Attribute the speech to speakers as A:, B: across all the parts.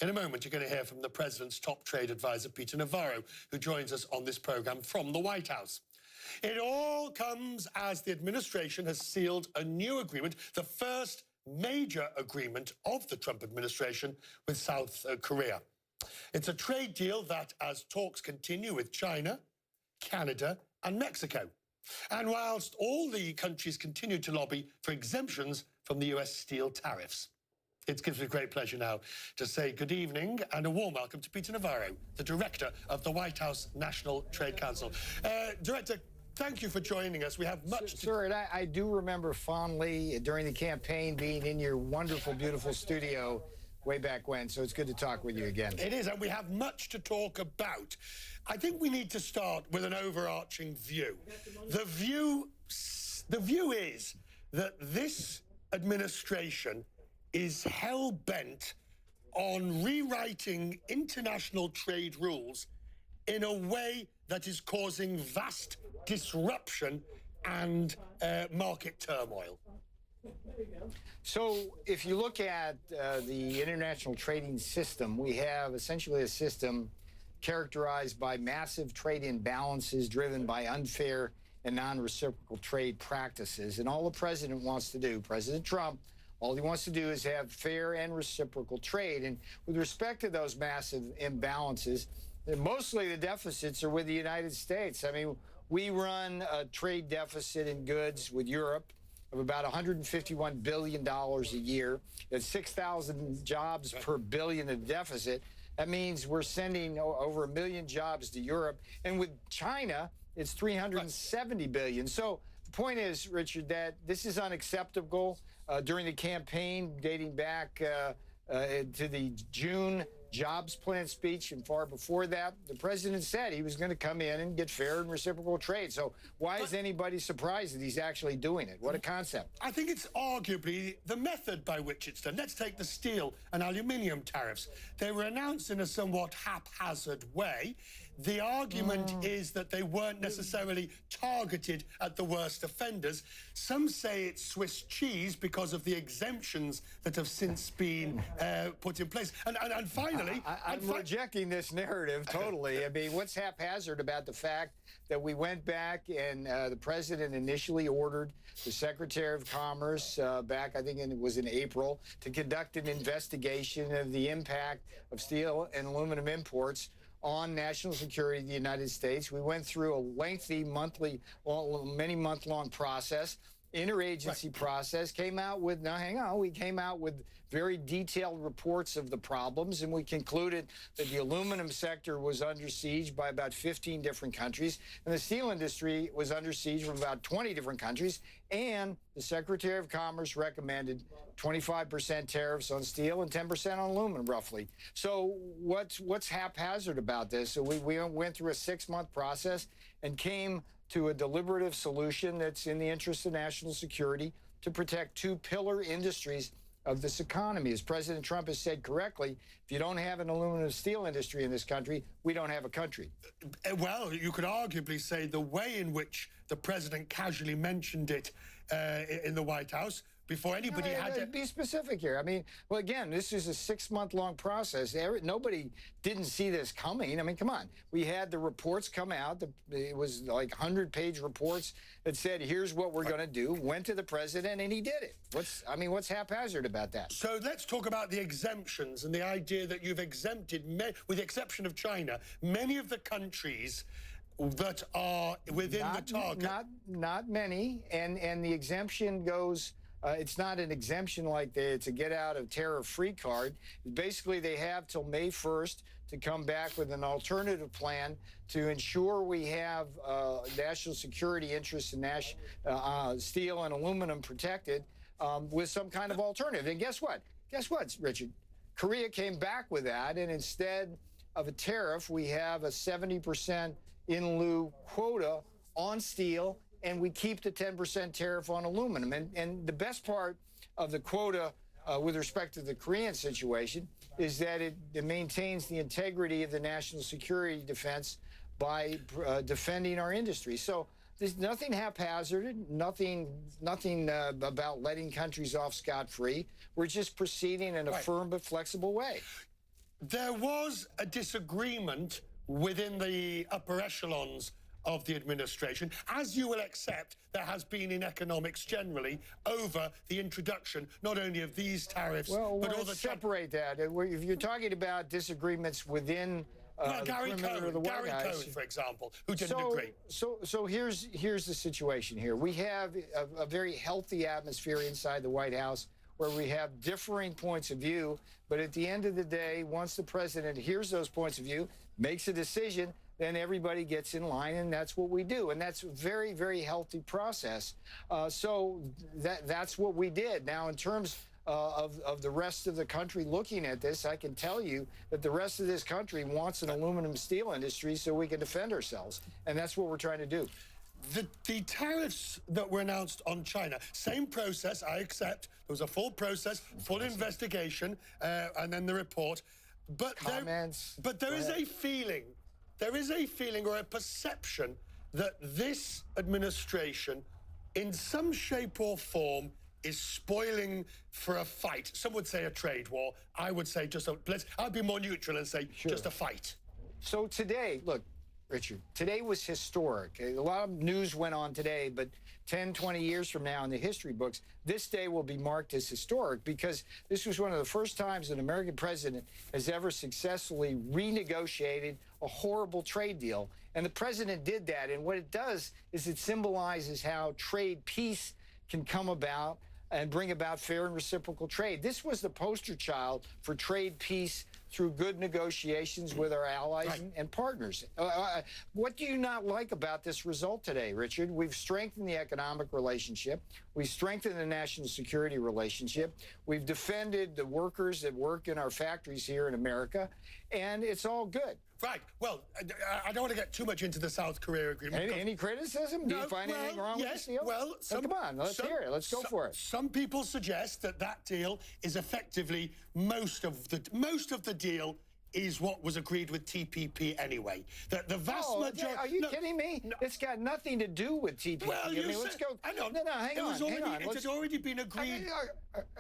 A: In a moment, you're going to hear from the President's top trade advisor, Peter Navarro, who joins us on this programme from the White House. It all comes as the administration has sealed a new agreement, the first major agreement of the Trump administration with South Korea. It's a trade deal that, as talks continue with China, Canada and Mexico. And whilst all the countries continue to lobby for exemptions from the US steel tariffs. It gives me great pleasure now to say good evening and a warm welcome to Peter Navarro, the Director of the White House National Trade Council. Director, thank you for joining us. We have much to...
B: Sir, and I do remember fondly during the campaign being in your wonderful, beautiful studio way back when, so it's good to talk with you again.
A: It is, and we have much to talk about. I think we need to start with an overarching view. The view is that this administration is hell-bent on rewriting international trade rules in a way that is causing vast disruption and market turmoil.
B: So if you look at the international trading system, we have essentially a system characterized by massive trade imbalances driven by unfair and non-reciprocal trade practices. And all the president wants to do, President Trump, all he wants to do is have fair and reciprocal trade. And with respect to those massive imbalances, mostly the deficits are with the United States. I mean, we run a trade deficit in goods with Europe of about $151 billion a year. That's 6,000 jobs per billion of deficit. That means we're sending over 1 million jobs to Europe. And with China, it's 370 billion. So the point is, Richard, that this is unacceptable. During the campaign dating back to the June jobs plan speech and far before that, the president said he was going to come in and get fair and reciprocal trade. So why is anybody surprised that he's actually doing it? What a concept.
A: I think it's arguably the method by which it's done. Let's take the steel and aluminium tariffs. They were announced in a somewhat haphazard way. The argument is that they weren't necessarily targeted at the worst offenders. Some say it's Swiss cheese because of the exemptions that have since been put in place. And finally,
B: I'm rejecting this narrative totally. I mean, what's haphazard about the fact that we went back and the president initially ordered the Secretary of Commerce back, I think it was in April, to conduct an investigation of the impact of steel and aluminum imports on national security of the United States. We went through a lengthy many month-long process. Interagency process, came out with, we came out with very detailed reports of the problems, and we concluded that the aluminum sector was under siege by about 15 different countries, and the steel industry was under siege from about 20 different countries, and the Secretary of Commerce recommended 25% tariffs on steel and 10% on aluminum, roughly. So what's haphazard about this? So we went through a 6-month process and came to a deliberative solution that's in the interest of national security to protect two pillar industries of this economy. As President Trump has said correctly, if you don't have an aluminum steel industry in this country, we don't have a country.
A: Well, you could arguably say the way in which the president casually mentioned it in the White House before anybody had to...
B: Be specific here. I mean, well, again, this is a 6-month-long process. Nobody didn't see this coming. I mean, come on. We had the reports come out. It was like 100-page reports that said, here's what we're going to do. Went to the president, and he did it. What's haphazard about that?
A: So let's talk about the exemptions and the idea that you've exempted, with the exception of China, many of the countries that are within the target.
B: Not many, and the exemption goes... it's not an exemption like it's a get-out-of-tariff-free card. Basically, they have till May 1st to come back with an alternative plan to ensure we have national security interests in steel and aluminum protected with some kind of alternative. And guess what? Richard? Korea came back with that, and instead of a tariff, we have a 70% in lieu quota on steel, and we keep the 10% tariff on aluminum. And the best part of the quota with respect to the Korean situation is that it maintains the integrity of the national security defense by defending our industry. So there's nothing haphazard, nothing about letting countries off scot-free. We're just proceeding in a firm but flexible way.
A: There was a disagreement within the upper echelons of the administration, as you will accept there has been in economics generally, over the introduction not only of these tariffs, but all
B: let's
A: the...
B: separate that. If you're talking about disagreements within
A: Gary Cohn, for example, who didn't agree.
B: So here's the situation here. We have a very healthy atmosphere inside the White House where we have differing points of view, but at the end of the day, once the president hears those points of view, makes a decision, then everybody gets in line, and that's what we do. And that's a very, very healthy process. So that's what we did. Now, in terms of the rest of the country looking at this, I can tell you that the rest of this country wants an aluminum steel industry so we can defend ourselves. And that's what we're trying to do.
A: The tariffs that were announced on China, same process, I accept. There was a full process, full investigation, and then the report. But
B: comments.
A: There is a feeling or a perception that this administration, in some shape or form, is spoiling for a fight. Some would say a trade war. I would say I'd be more neutral and say just a fight.
B: So today, look, Richard, today was historic. A lot of news went on today, but 10, 20 years from now in the history books, this day will be marked as historic because this was one of the first times an American president has ever successfully renegotiated a horrible trade deal. And the president did that. And what it does is it symbolizes how trade peace can come about and bring about fair and reciprocal trade. This was the poster child for trade peace through good negotiations with our allies and partners. What do you not like about this result today, Richard? We've strengthened the economic relationship. We've strengthened the national security relationship. We've defended the workers that work in our factories here in America, and it's all good.
A: Right. Well, I don't want to get too much into the South Korea agreement.
B: Any criticism? Do you find anything wrong with this deal?
A: Well,
B: come on, let's hear it. Let's go for it.
A: Some people suggest that deal is effectively most of the deal is what was agreed with TPP anyway. The vast majority...
B: Are you kidding me? No. It's got nothing to do with TPP.
A: Well,
B: let's go...
A: Hang on.
B: No, hang on.
A: It had already been agreed...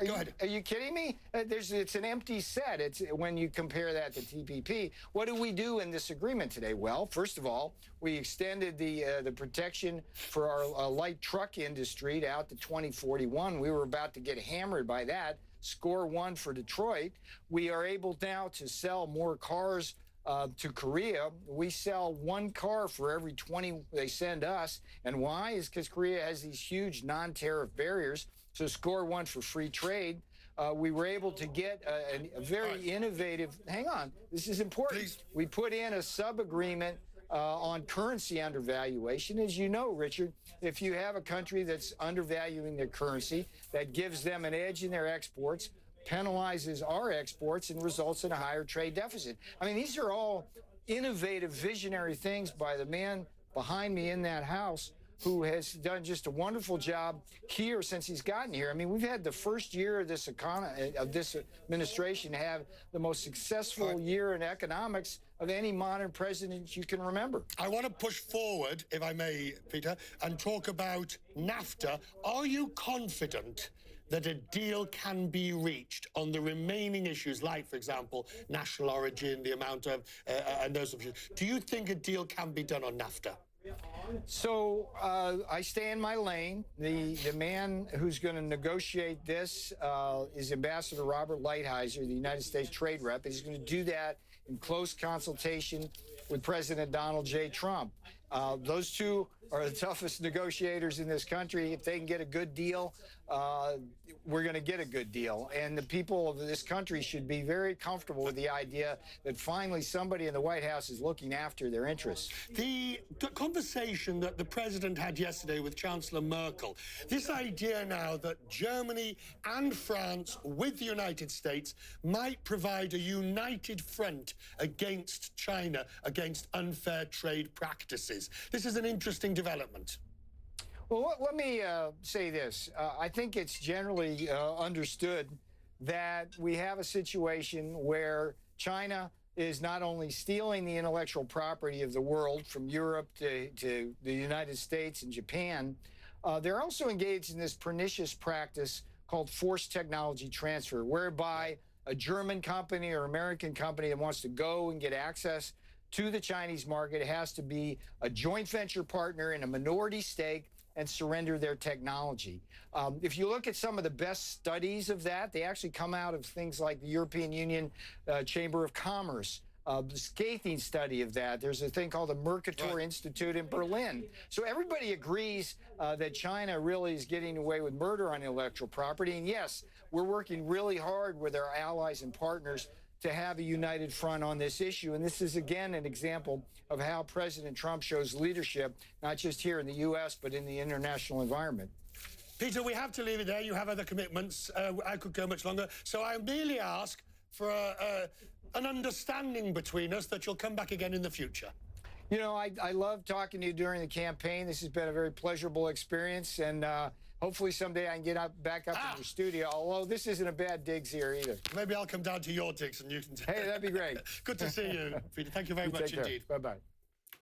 A: Go ahead.
B: Are you kidding me? It's an empty set. It's when you compare that to TPP. What do we do in this agreement today? Well, first of all, we extended the protection for our light truck industry out to 2041. We were about to get hammered by that. Score one for Detroit. We are able now to sell more cars to Korea. We sell one car for every 20 they send us. And why? Is because Korea has these huge non-tariff barriers. So score one for free trade. We were able to get a very innovative, hang on, this is important.
A: Please.
B: We put in a sub-agreement on currency undervaluation. As you know, Richard, if you have a country that's undervaluing their currency, that gives them an edge in their exports, penalizes our exports, and results in a higher trade deficit. I mean, these are all innovative, visionary things by the man behind me in that house who has done just a wonderful job here since he's gotten here. I mean, we've had the first year of this administration have the most successful year in economics of any modern president you can remember.
A: I want to push forward, if I may, Peter, and talk about NAFTA. Are you confident that a deal can be reached on the remaining issues, like, for example, national origin, the amount of, and those issues? Do you think a deal can be done on NAFTA?
B: So I stay in my lane. The man who's going to negotiate this is Ambassador Robert Lighthizer, the United States Trade Rep. He's going to do that in close consultation with President Donald J. Trump. Those two are the toughest negotiators in this country. If they can get a good deal, we're going to get a good deal. And the people of this country should be very comfortable with the idea that finally somebody in the White House is looking after their interests.
A: The conversation that the president had yesterday with Chancellor Merkel, this idea now that Germany and France with the United States might provide a united front against China, against unfair trade practices. This is an interesting development.
B: Well, let me say this. I think it's generally understood that we have a situation where China is not only stealing the intellectual property of the world from Europe to the United States and Japan, they're also engaged in this pernicious practice called forced technology transfer, whereby a German company or American company that wants to go and get access to the Chinese market, it has to be a joint venture partner in a minority stake and surrender their technology. If you look at some of the best studies of that, they actually come out of things like the European Union Chamber of Commerce, the scathing study of that. There's a thing called the Mercator Institute in Berlin. So everybody agrees that China really is getting away with murder on intellectual property. And yes, we're working really hard with our allies and partners to have a united front on this issue. And this is, again, an example of how President Trump shows leadership, not just here in the U.S., but in the international environment.
A: Peter, we have to leave it there. You have other commitments. I could go much longer. So I merely ask for an understanding between us that you'll come back again in the future.
B: You know, I love talking to you during the campaign. This has been a very pleasurable experience, and hopefully someday I can get back up in your studio, although this isn't a bad digs here either.
A: Maybe I'll come down to your digs and you can...
B: Hey, that'd be great.
A: Good to see you, Peter. Thank you very much indeed.
B: Bye-bye.